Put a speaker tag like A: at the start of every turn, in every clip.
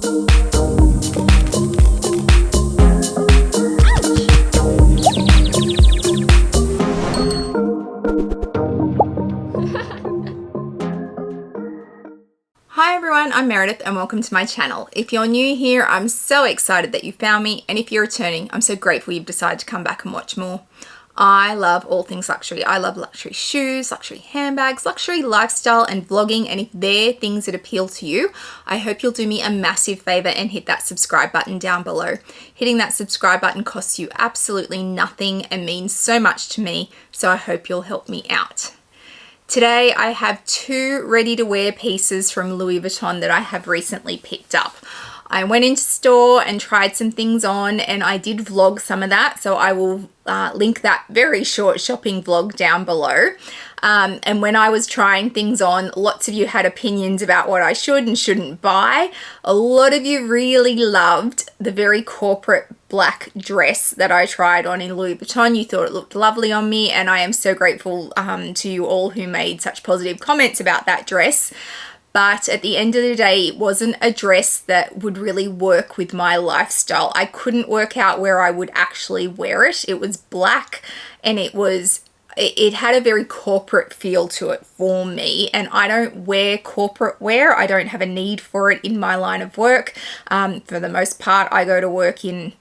A: Hi everyone, I'm Meredith and welcome to my channel. If you're new here, I'm so excited that you found me, and if you're returning, I'm so grateful you've decided to come back and watch more. I love all things luxury. I love luxury shoes, luxury handbags, luxury lifestyle and vlogging, and if they're things that appeal to you, I hope you'll do me a massive favor and hit that subscribe button down below. Hitting that subscribe button costs you absolutely nothing and means so much to me, so I hope you'll help me out. Today I have two ready-to-wear pieces from Louis Vuitton that I have recently picked up. I went into store and tried some things on, and I did vlog some of that, so I will link that very short shopping vlog down below. And when I was trying things on, lots of you had opinions about what I should and shouldn't buy. A lot of you really loved the very corporate black dress that I tried on in Louis Vuitton. You thought it looked lovely on me, and I am so grateful to you all who made such positive comments about that dress. But at the end of the day, it wasn't a dress that would really work with my lifestyle. I couldn't work out where I would actually wear it. It was black and it had a very corporate feel to it for me, and I don't wear corporate wear. I don't have a need for it in my line of work. For the most part, I go to work in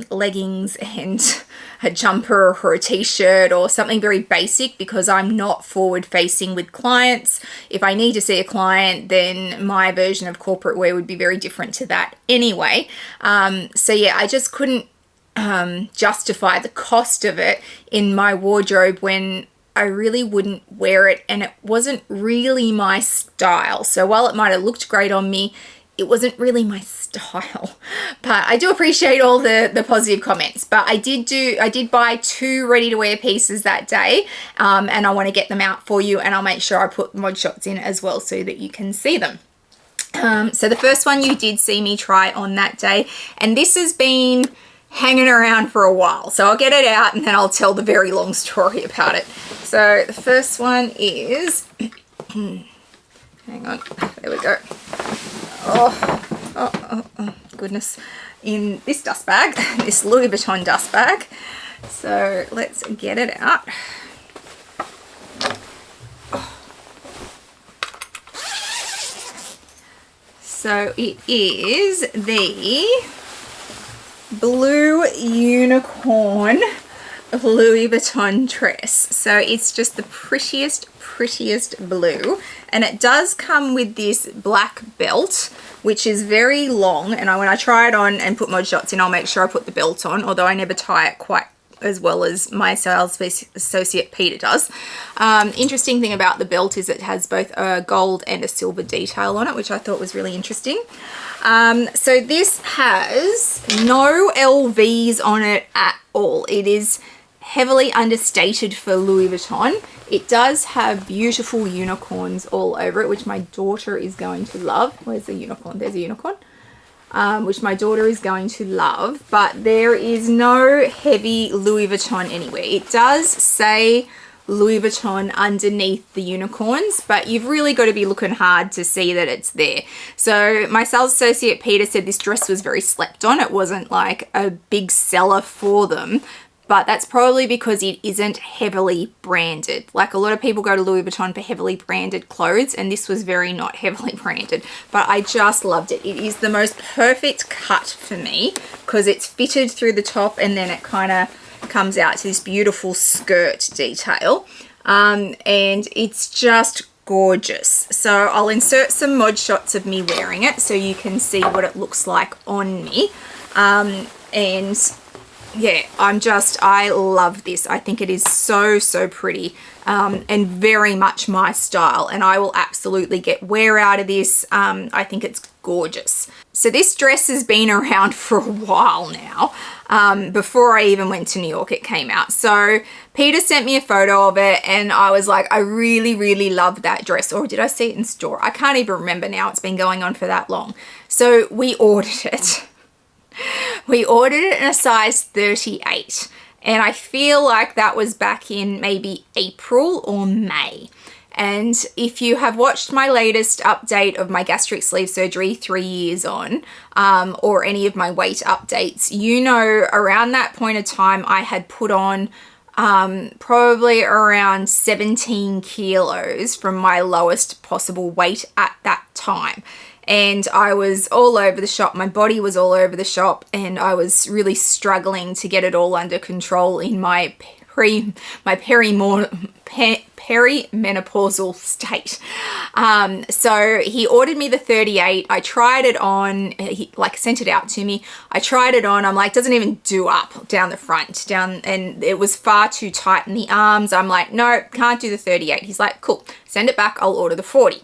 A: leggings and a jumper or a t-shirt or something very basic because I'm not forward facing with clients. If I need to see a client, then my version of corporate wear would be very different to that anyway. So yeah, I just couldn't justify the cost of it in my wardrobe when I really wouldn't wear it, and it wasn't really my style. So while it might have looked great on me, it wasn't really my style. But I do appreciate all the positive comments. But I did buy two ready-to-wear pieces that day, and I want to get them out for you, and I'll make sure I put mod shots in as well so that you can see them. So the first one you did see me try on that day, and this has been hanging around for a while, so I'll get it out and then I'll tell the very long story about it. So the first one is hang on, there we go. Oh goodness, in this dust bag, this Louis Vuitton dust bag. So let's get it out. So it is the blue unicorn Louis Vuitton dress. So it's just the prettiest blue, and it does come with this black belt which is very long, and when I try it on and put mod shots in, I'll make sure I put the belt on, although I never tie it quite as well as my sales associate Peter does. Interesting thing about the belt is it has both a gold and a silver detail on it, which I thought was really interesting. So this has no LVs on it at all. It is heavily understated for Louis Vuitton. It does have beautiful unicorns all over it, which my daughter is going to love. Where's the unicorn? There's a unicorn. Which my daughter is going to love, but there is no heavy Louis Vuitton anywhere. It does say Louis Vuitton underneath the unicorns, but you've really got to be looking hard to see that it's there. So my sales associate Peter said this dress was very slept on. It wasn't like a big seller for them, but that's probably because it isn't heavily branded. Like a lot of people go to Louis Vuitton for heavily branded clothes, and this was very not heavily branded, but I just loved it. It is the most perfect cut for me because it's fitted through the top and then it kind of comes out to this beautiful skirt detail, and it's just gorgeous. So I'll insert some mod shots of me wearing it so you can see what it looks like on me. And yeah, I love this. I think it is so pretty, and very much my style, and I will absolutely get wear out of this. I think it's gorgeous. So this dress has been around for a while now. Before I even went to New York, it came out. So Peter sent me a photo of it, and I was like, I really love that dress. Or did I see it in store? I can't even remember now. It's been going on for that long. So we ordered it. We ordered it in a size 38, and I feel like that was back in maybe April or May. And if you have watched my latest update of my gastric sleeve surgery 3 years on, or any of my weight updates, you know around that point of time I had put on probably around 17 kilos from my lowest possible weight at that time. And I was all over the shop. My body was all over the shop, and I was really struggling to get it all under control in my perimenopausal state. So he ordered me the 38. I tried it on. He sent it out to me. I tried it on. I'm like, doesn't even do up down the front, and it was far too tight in the arms. I'm like, no, can't do the 38. He's like, cool, send it back. I'll order the 40.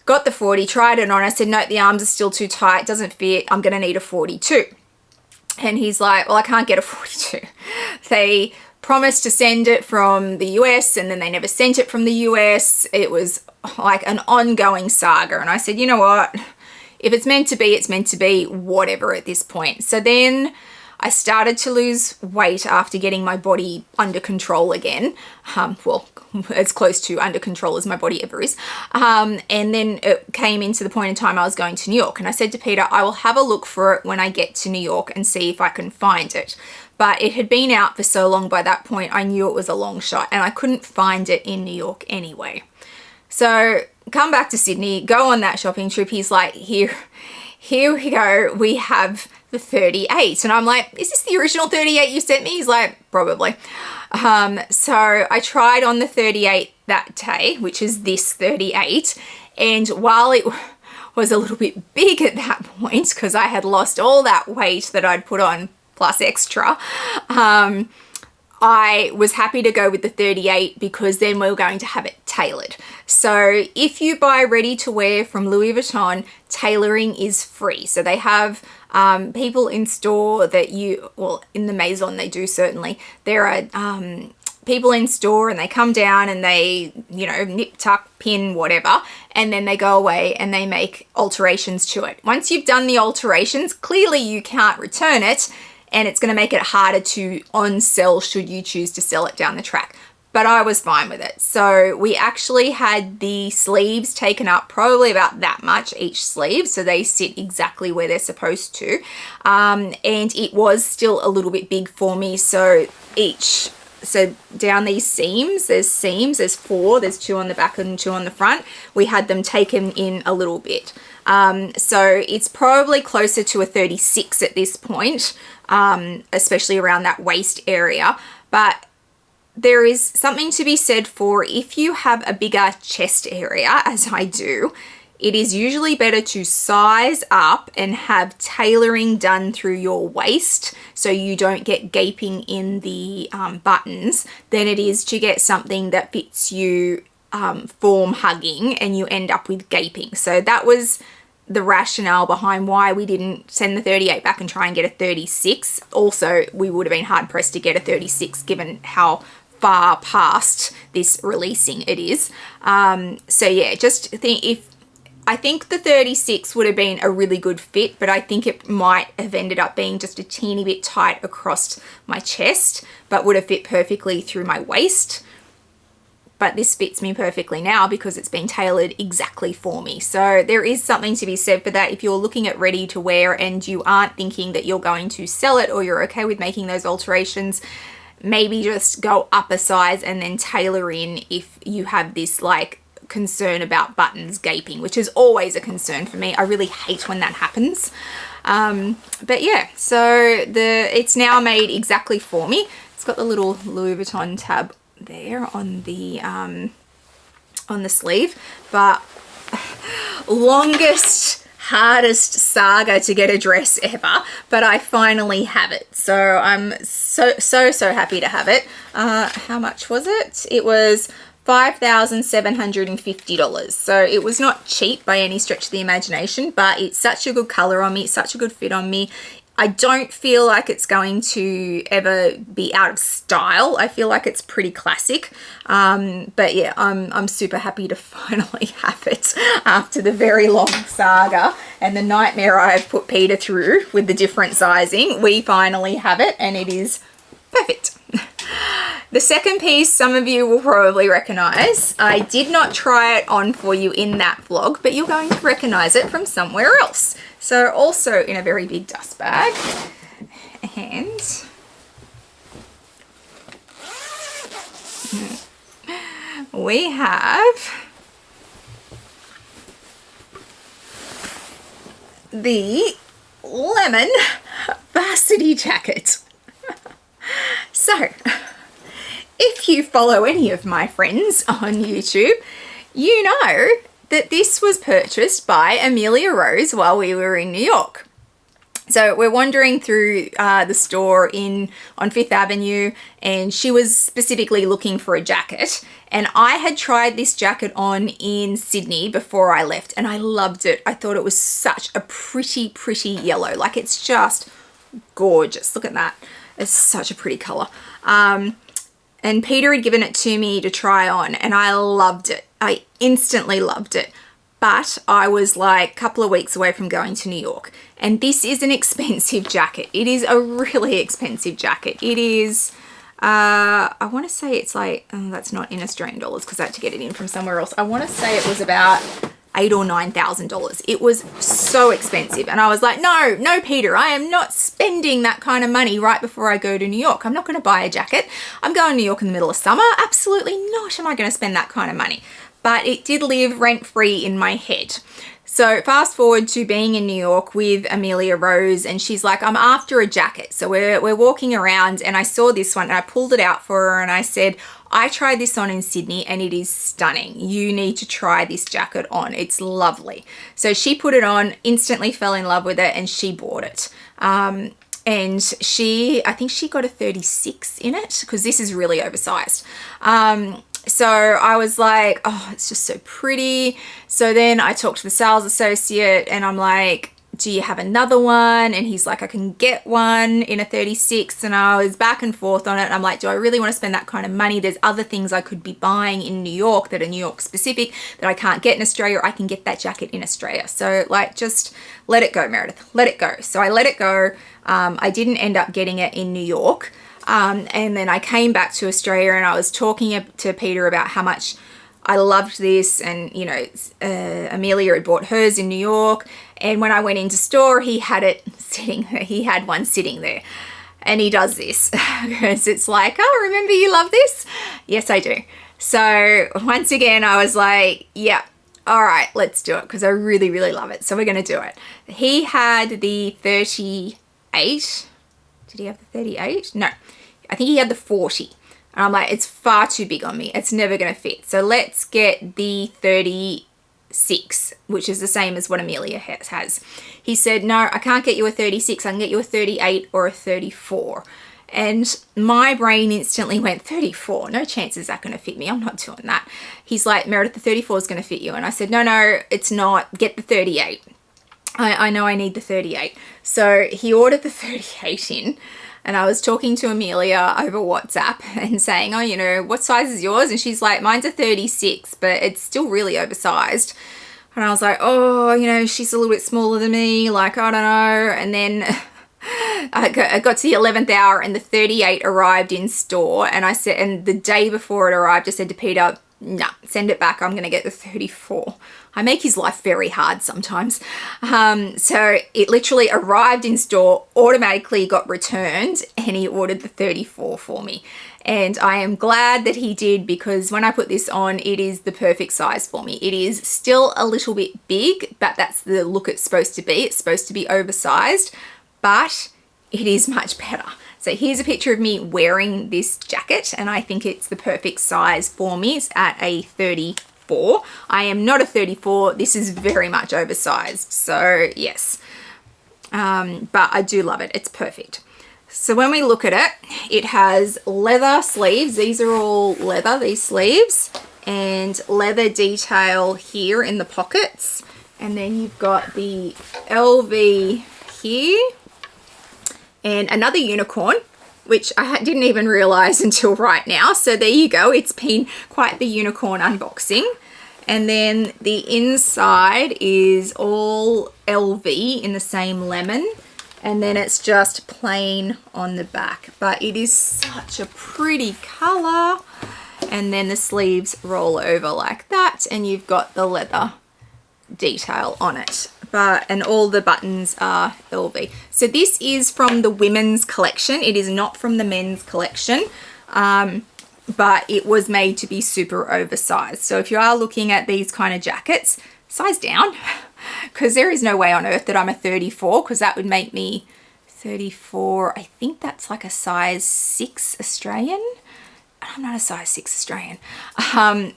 A: Got the 40, tried it on. I said, no, the arms are still too tight, doesn't fit. I'm going to need a 42. And he's like, well, I can't get a 42. They promised to send it from the US, and then they never sent it from the US. It was like an ongoing saga. And I said, you know what? If it's meant to be, it's meant to be, whatever at this point. So then I started to lose weight after getting my body under control again. Well, as close to under control as my body ever is. And then it came into the point in time I was going to New York. And I said to Peter, I will have a look for it when I get to New York and see if I can find it. But it had been out for so long by that point, I knew it was a long shot, and I couldn't find it in New York anyway. So come back to Sydney, go on that shopping trip. He's like, here we go. We have the 38. And I'm like, is this the original 38 you sent me? He's like, probably. So I tried on the 38 that day, which is this 38. And while it was a little bit big at that point, because I had lost all that weight that I'd put on plus extra, I was happy to go with the 38 because then we were going to have it tailored. So if you buy ready to wear from Louis Vuitton, tailoring is free. So they have people in store that in the Maison they do certainly. There are people in store, and they come down and they, nip, tuck, pin, whatever, and then they go away and they make alterations to it. Once you've done the alterations, clearly you can't return it, and it's going to make it harder to on-sell should you choose to sell it down the track. But I was fine with it. So we actually had the sleeves taken up probably about that much each sleeve, so they sit exactly where they're supposed to. And it was still a little bit big for me, so down these seams, there's 4, there's 2 on the back and 2 on the front. We had them taken in a little bit. So it's probably closer to a 36 at this point, especially around that waist area. But there is something to be said for if you have a bigger chest area, as I do, it is usually better to size up and have tailoring done through your waist so you don't get gaping in the buttons than it is to get something that fits you form hugging and you end up with gaping. So that was the rationale behind why we didn't send the 38 back and try and get a 36. Also, we would have been hard pressed to get a 36 given how far past this releasing it is. So yeah, I think the 36 would have been a really good fit, but I think it might have ended up being just a teeny bit tight across my chest, but would have fit perfectly through my waist. But this fits me perfectly now because it's been tailored exactly for me. So there is something to be said for that. If you're looking at ready to wear and you aren't thinking that you're going to sell it, or you're okay with making those alterations, maybe just go up a size and then tailor in if you have this concern about buttons gaping, which is always a concern for me. I really hate when that happens. But yeah, so it's now made exactly for me. It's got the little Louis Vuitton tab there on the sleeve, but longest, hardest saga to get a dress ever, but I finally have it. So I'm so happy to have it. How much was it? It was $5,750. So it was not cheap by any stretch of the imagination, but it's such a good color on me. It's such a good fit on me. I don't feel like it's going to ever be out of style. I feel like it's pretty classic. But yeah, I'm super happy to finally have it after the very long saga and the nightmare I've put Peter through with the different sizing. We finally have it and it is perfect. The second piece, some of you will probably recognize. I did not try it on for you in that vlog, but you're going to recognize it from somewhere else. So also in a very big dust bag. And we have the lemon varsity jacket. So, if you follow any of my friends on YouTube, you know that this was purchased by Amelia Rose while we were in New York. So we're wandering through the store on Fifth Avenue, and she was specifically looking for a jacket. And I had tried this jacket on in Sydney before I left, and I loved it. I thought it was such a pretty, pretty yellow. Like, it's just gorgeous. Look at that. It's such a pretty color. And Peter had given it to me to try on, and I loved it. I instantly loved it. But I was like a couple of weeks away from going to New York. And this is an expensive jacket. It is a really expensive jacket. It is, I want to say it's like, oh, that's not in Australian dollars because I had to get it in from somewhere else. I want to say it was about $8,000 or $9,000. It was so expensive. And I was like, no, Peter, I am not spending that kind of money right before I go to New York. I'm not going to buy a jacket. I'm going to New York in the middle of summer. Absolutely not am I going to spend that kind of money. But it did live rent-free in my head. So fast forward to being in New York with Amelia Rose, and she's like, I'm after a jacket. So we're walking around, and I saw this one, and I pulled it out for her, and I said, I tried this on in Sydney, and it is stunning. You need to try this jacket on. It's lovely. So she put it on, instantly fell in love with it, and she bought it. And I think she got a 36 in it, because this is really oversized. So I was like, oh, it's just so pretty. So then I talked to the sales associate, and I'm like, do you have another one? And he's like, I can get one in a 36. And I was back and forth on it. And I'm like, do I really want to spend that kind of money? There's other things I could be buying in New York that are New York specific that I can't get in Australia. I can get that jacket in Australia. So like, just let it go, Meredith, let it go. So I let it go. I didn't end up getting it in New York. And then I came back to Australia, and I was talking to Peter about how much I loved this, and you know, Amelia had bought hers in New York, and when I went into store, he had it sitting there. He had one sitting there, and he does this because it's like, oh, remember you love this? Yes, I do. So once again, I was like, yeah, all right, let's do it, because I really, really love it. So we're going to do it. He had the 38. Did he have the 38? No, I think he had the 40. And I'm like, it's far too big on me. It's never going to fit. So let's get the 36, which is the same as what Amelia has. He said, no, I can't get you a 36. I can get you a 38 or a 34. And my brain instantly went, 34? No chance is that going to fit me. I'm not doing that. He's like, Meredith, the 34 is going to fit you. And I said, no, it's not. Get the 38. I know I need the 38. So he ordered the 38 in, and I was talking to Amelia over WhatsApp and saying, oh, you know, what size is yours? And she's like, mine's a 36, but it's still really oversized. And I was like, oh, you know, she's a little bit smaller than me. Like, I don't know. And then I got to the 11th hour, and the 38 arrived in store. And I said, and the day before it arrived, I said to Peter, no, send it back. I'm going to get the 34. I make his life very hard sometimes. So it literally arrived in store, automatically got returned, and he ordered the 34 for me. And I am glad that he did, because when I put this on, it is the perfect size for me. It is still a little bit big, but that's the look it's supposed to be. It's supposed to be oversized, but it is much better. So here's a picture of me wearing this jacket, and I think it's the perfect size for me. It's at a 34. I am not a 34. This is very much oversized. So yes, but I do love it. It's perfect. So when we look at it, it has leather sleeves. These are all leather, these sleeves, and leather detail here in the pockets. And then you've got the LV here, and another unicorn, which I didn't even realize until right now. So there you go. It's been quite the unicorn unboxing. And then the inside is all LV in the same lemon. and then it's just plain on the back, but it is such a pretty color. And then the sleeves roll over like that, and you've got the leather detail on it. And all the buttons are LV. So this is from the women's collection. It is not from the men's collection, but it was made to be super oversized. So if you are looking at these kind of jackets, size down, because there is no way on earth that I'm a 34, because that would make me 34. I think that's like a size 6 Australian. I'm not a size 6 Australian.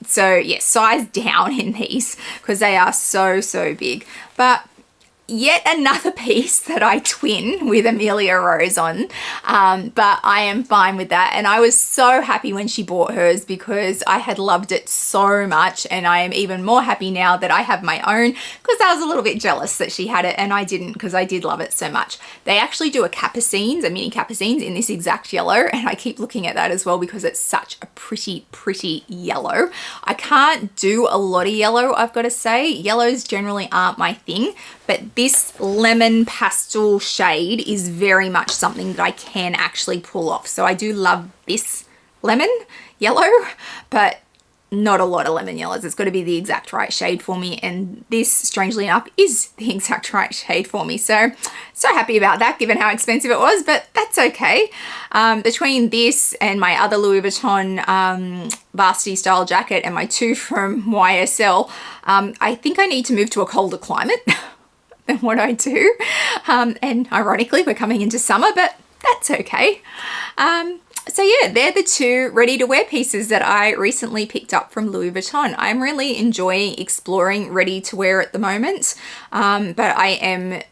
A: So yeah, size down in these, because they are so big. But yet another piece that I twin with Amelia Rose on, but I am fine with that. And I was so happy when she bought hers, because I had loved it so much, and I am even more happy now that I have my own, because I was a little bit jealous that she had it and I didn't, because I did love it so much. They actually do a mini Capucines in this exact yellow, and I keep looking at that as well because it's such a pretty yellow. I can't do a lot of yellow, I've got to say. Yellows generally aren't my thing, but this lemon pastel shade is very much something that I can actually pull off. So I do love this lemon yellow, but not a lot of lemon yellows. It's got to be the exact right shade for me, and this, strangely enough, is the exact right shade for me. So happy about that, given how expensive it was, but that's okay. Between this and my other Louis Vuitton varsity style jacket and my two from YSL, I think I need to move to a colder climate than what I do. And ironically, we're coming into summer, but that's okay. So yeah, they're the two ready-to-wear pieces that I recently picked up from Louis Vuitton. I'm really enjoying exploring ready-to-wear at the moment, but I am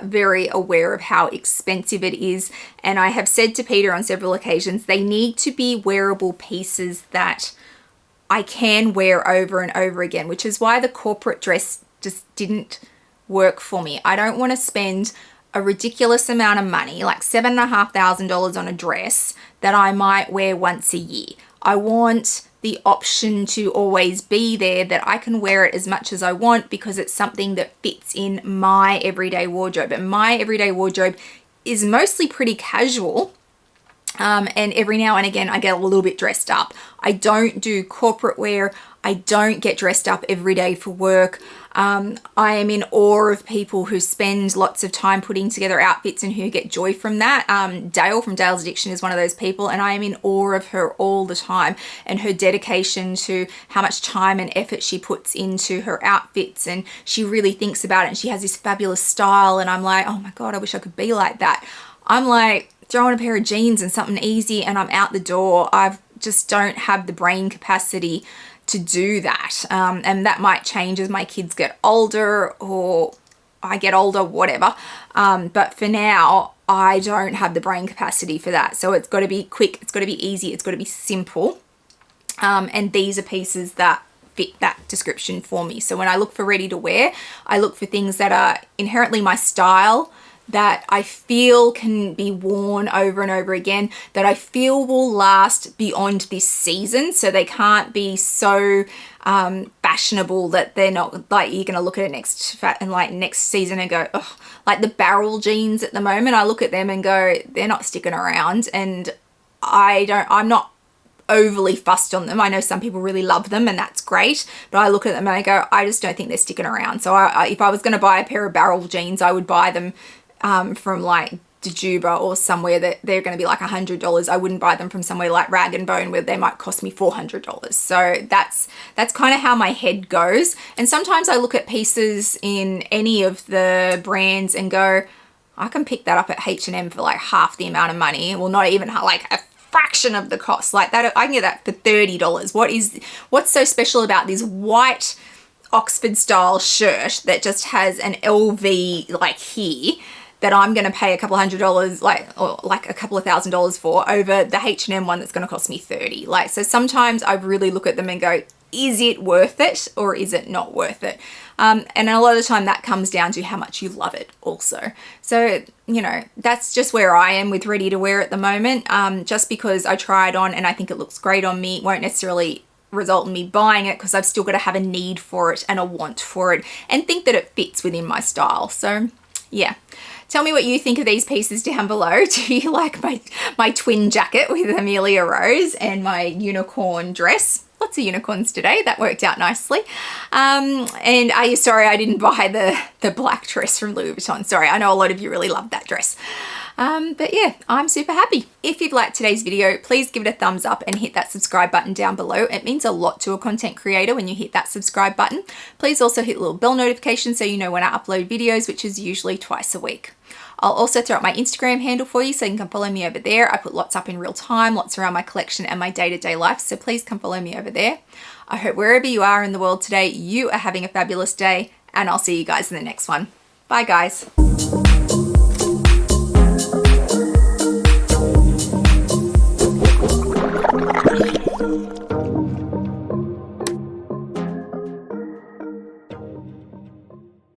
A: very aware of how expensive it is. And I have said to Peter on several occasions, they need to be wearable pieces that I can wear over and over again, which is why the corporate dress just didn't work for me. I don't want to spend a ridiculous amount of money, like $7,500 on a dress that I might wear once a year. I want the option to always be there, that I can wear it as much as I want, because it's something that fits in my everyday wardrobe. And my everyday wardrobe is mostly pretty casual. And every now and again, I get a little bit dressed up. I don't do corporate wear. I don't get dressed up every day for work. I am in awe of people who spend lots of time putting together outfits and who get joy from that. Dale from Dale's Addiction is one of those people, and I am in awe of her all the time, and her dedication to how much time and effort she puts into her outfits, and she really thinks about it, and she has this fabulous style, and I'm like, oh my God, I wish I could be like that. I'm like, throw on a pair of jeans and something easy and I'm out the door. I just don't have the brain capacity to do that. And that might change as my kids get older or I get older, whatever. But for now, I don't have the brain capacity for that. So it's got to be quick, it's got to be easy, it's got to be simple. And these are pieces that fit that description for me. So when I look for ready to wear, I look for things that are inherently my style, that I feel can be worn over and over again, that I feel will last beyond this season. So they can't be so fashionable that they're not, like, you're gonna look at it next season and go, oh, like the barrel jeans at the moment, I look at them and go, they're not sticking around, and I'm not overly fussed on them. I know some people really love them and that's great, but I look at them and I go, I just don't think they're sticking around. So if I was gonna buy a pair of barrel jeans, I would buy them from like Dajuba or somewhere that they're going to be like $100. I wouldn't buy them from somewhere like Rag and Bone where they might cost me $400. So that's kind of how my head goes. And sometimes I look at pieces in any of the brands and go, I can pick that up at H&M for like half the amount of money. Well, not even like a fraction of the cost. Like that, I can get that for $30. What's so special about this white Oxford style shirt that just has an LV like here, that I'm going to pay a couple $100, or a couple of $1,000 for, over the H&M one that's going to cost me $30. Like, so sometimes I really look at them and go, is it worth it or is it not worth it? And a lot of the time that comes down to how much you love it also. So, you know, that's just where I am with ready to wear at the moment. Just because I try it on and I think it looks great on me won't necessarily result in me buying it, because I've still got to have a need for it and a want for it and think that it fits within my style. So yeah, Tell me what you think of these pieces down below. Do you like my twin jacket with Amelia Rose and my unicorn dress? Lots of unicorns today. That worked out nicely. And are you sorry I didn't buy the black dress from Louis Vuitton? Sorry, I know a lot of you really love that dress. But yeah, I'm super happy. If you've liked today's video, please give it a thumbs up and hit that subscribe button down below. It means a lot to a content creator when you hit that subscribe button. Please also hit the little bell notification so you know when I upload videos, which is usually twice a week. I'll also throw up my Instagram handle for you so you can come follow me over there. I put lots up in real time, lots around my collection and my day-to-day life, so please come follow me over there. I hope wherever you are in the world today, you are having a fabulous day, and I'll see you guys in the next one. Bye guys.